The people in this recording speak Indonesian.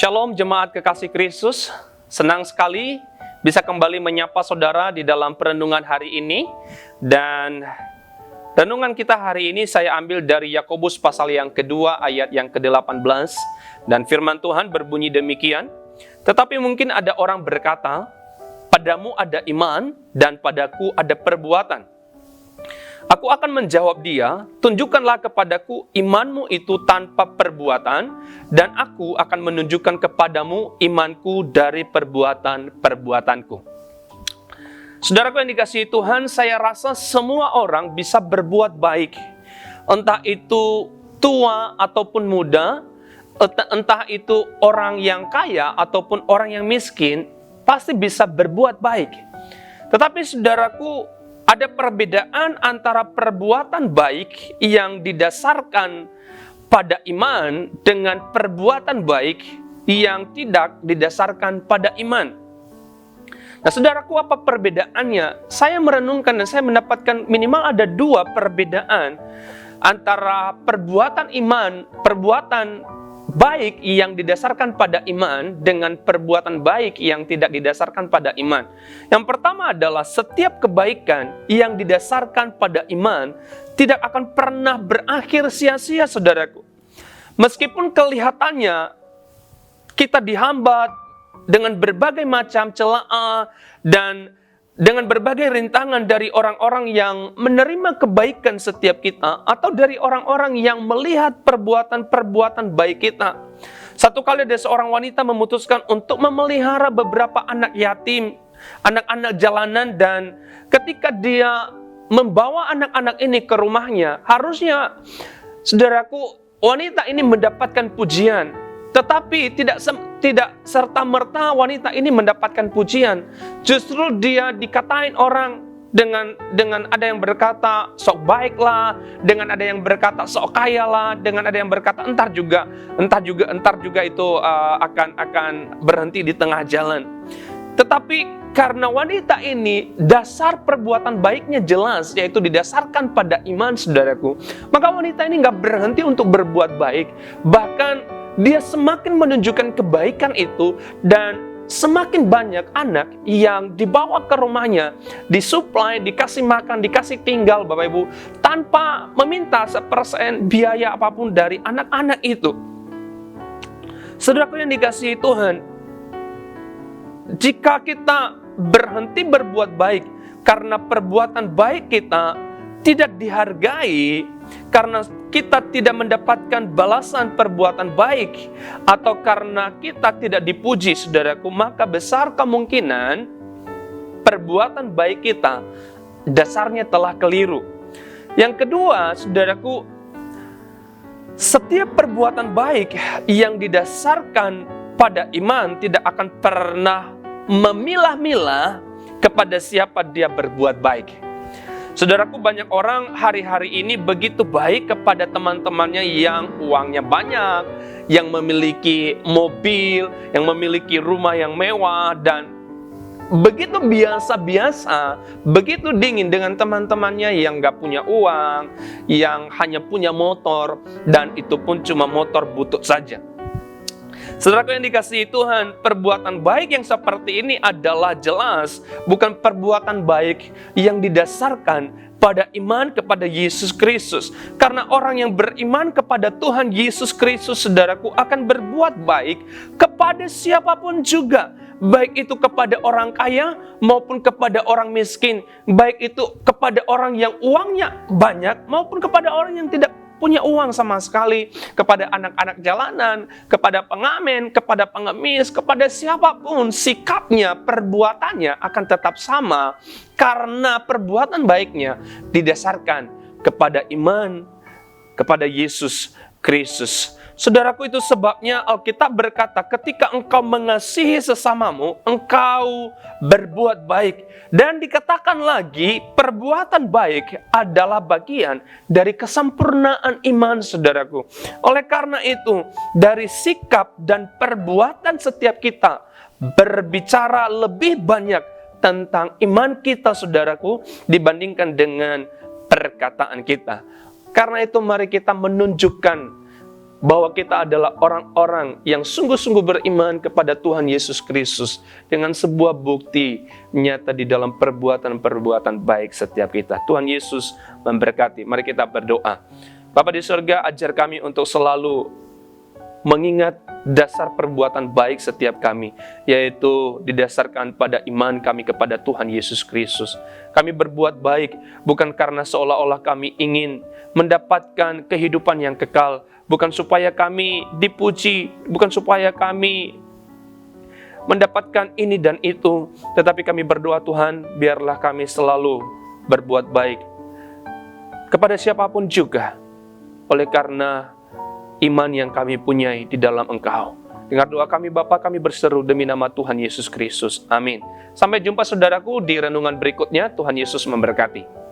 Shalom jemaat kekasih Kristus, senang sekali bisa kembali menyapa saudara di dalam perenungan hari ini. Dan renungan kita hari ini saya ambil dari Yakobus pasal yang kedua ayat yang ke-18. Dan firman Tuhan berbunyi demikian, tetapi mungkin ada orang berkata, padamu ada iman dan padaku ada perbuatan. Aku akan menjawab dia, tunjukkanlah kepadaku imanmu itu tanpa perbuatan, dan aku akan menunjukkan kepadamu imanku dari perbuatan-perbuatanku. Saudaraku yang dikasihi Tuhan, saya rasa semua orang bisa berbuat baik. Entah itu tua ataupun muda, entah itu orang yang kaya ataupun orang yang miskin, pasti bisa berbuat baik. Tetapi saudaraku, ada perbedaan antara perbuatan baik yang didasarkan pada iman dengan perbuatan baik yang tidak didasarkan pada iman. Nah, saudaraku, apa perbedaannya? Saya merenungkan dan saya mendapatkan minimal ada dua perbedaan antara perbuatan iman, perbuatan baik yang didasarkan pada iman dengan perbuatan baik yang tidak didasarkan pada iman. Yang pertama adalah setiap kebaikan yang didasarkan pada iman tidak akan pernah berakhir sia-sia, saudaraku. Meskipun kelihatannya kita dihambat dengan berbagai macam celah dan dengan berbagai rintangan dari orang-orang yang menerima kebaikan setiap kita, atau dari orang-orang yang melihat perbuatan-perbuatan baik kita. Satu kali ada seorang wanita memutuskan untuk memelihara beberapa anak yatim, anak-anak jalanan, dan ketika dia membawa anak-anak ini ke rumahnya, harusnya, saudaraku, wanita ini mendapatkan pujian. Tetapi tidak serta-merta wanita ini mendapatkan pujian. Justru dia dikatain orang dengan ada yang berkata sok baiklah, dengan ada yang berkata sok kaya lah, dengan ada yang berkata entar juga itu akan berhenti di tengah jalan. Tetapi karena wanita ini dasar perbuatan baiknya jelas, yaitu didasarkan pada iman, saudaraku, maka wanita ini nggak berhenti untuk berbuat baik. Bahkan dia semakin menunjukkan kebaikan itu, dan semakin banyak anak yang dibawa ke rumahnya, disuplai, dikasih makan, dikasih tinggal, Bapak Ibu, tanpa meminta sepersen biaya apapun dari anak-anak itu. Saudaraku yang dikasihi Tuhan, jika kita berhenti berbuat baik karena perbuatan baik kita tidak dihargai, karena kita tidak mendapatkan balasan perbuatan baik, atau karena kita tidak dipuji, saudaraku, maka besar kemungkinan perbuatan baik kita dasarnya telah keliru. Yang kedua, saudaraku, setiap perbuatan baik yang didasarkan pada iman tidak akan pernah memilah-milah kepada siapa dia berbuat baik. Saudaraku, banyak orang hari-hari ini begitu baik kepada teman-temannya yang uangnya banyak, yang memiliki mobil, yang memiliki rumah yang mewah, dan begitu biasa-biasa, begitu dingin dengan teman-temannya yang gak punya uang, yang hanya punya motor, dan itu pun cuma motor butut saja. Saudaraku yang dikasihi Tuhan, perbuatan baik yang seperti ini adalah jelas bukan perbuatan baik yang didasarkan pada iman kepada Yesus Kristus. Karena orang yang beriman kepada Tuhan Yesus Kristus, saudaraku, akan berbuat baik kepada siapapun juga. Baik itu kepada orang kaya maupun kepada orang miskin. Baik itu kepada orang yang uangnya banyak maupun kepada orang yang tidak punya uang sama sekali, kepada anak-anak jalanan, kepada pengamen, kepada pengemis, kepada siapapun, sikapnya, perbuatannya akan tetap sama, karena perbuatan baiknya didasarkan kepada iman kepada Yesus Kristus. Saudaraku, itu sebabnya Alkitab berkata, ketika engkau mengasihi sesamamu, engkau berbuat baik. Dan dikatakan lagi, perbuatan baik adalah bagian dari kesempurnaan iman, saudaraku. Oleh karena itu, dari sikap dan perbuatan setiap kita berbicara lebih banyak tentang iman kita, saudaraku, dibandingkan dengan perkataan kita. Karena itu mari kita menunjukkan bahwa kita adalah orang-orang yang sungguh-sungguh beriman kepada Tuhan Yesus Kristus dengan sebuah bukti nyata di dalam perbuatan-perbuatan baik setiap kita. Tuhan Yesus memberkati. Mari kita berdoa. Bapa di surga, ajar kami untuk selalu mengingat dasar perbuatan baik setiap kami, yaitu didasarkan pada iman kami kepada Tuhan Yesus Kristus. Kami berbuat baik bukan karena seolah-olah kami ingin mendapatkan kehidupan yang kekal, bukan supaya kami dipuji, bukan supaya kami mendapatkan ini dan itu, tetapi kami berdoa, Tuhan, biarlah kami selalu berbuat baik kepada siapapun juga, oleh karena iman yang kami punyai di dalam Engkau. Dengar doa kami Bapa, kami berseru demi nama Tuhan Yesus Kristus. Amin. Sampai jumpa saudaraku di renungan berikutnya. Tuhan Yesus memberkati.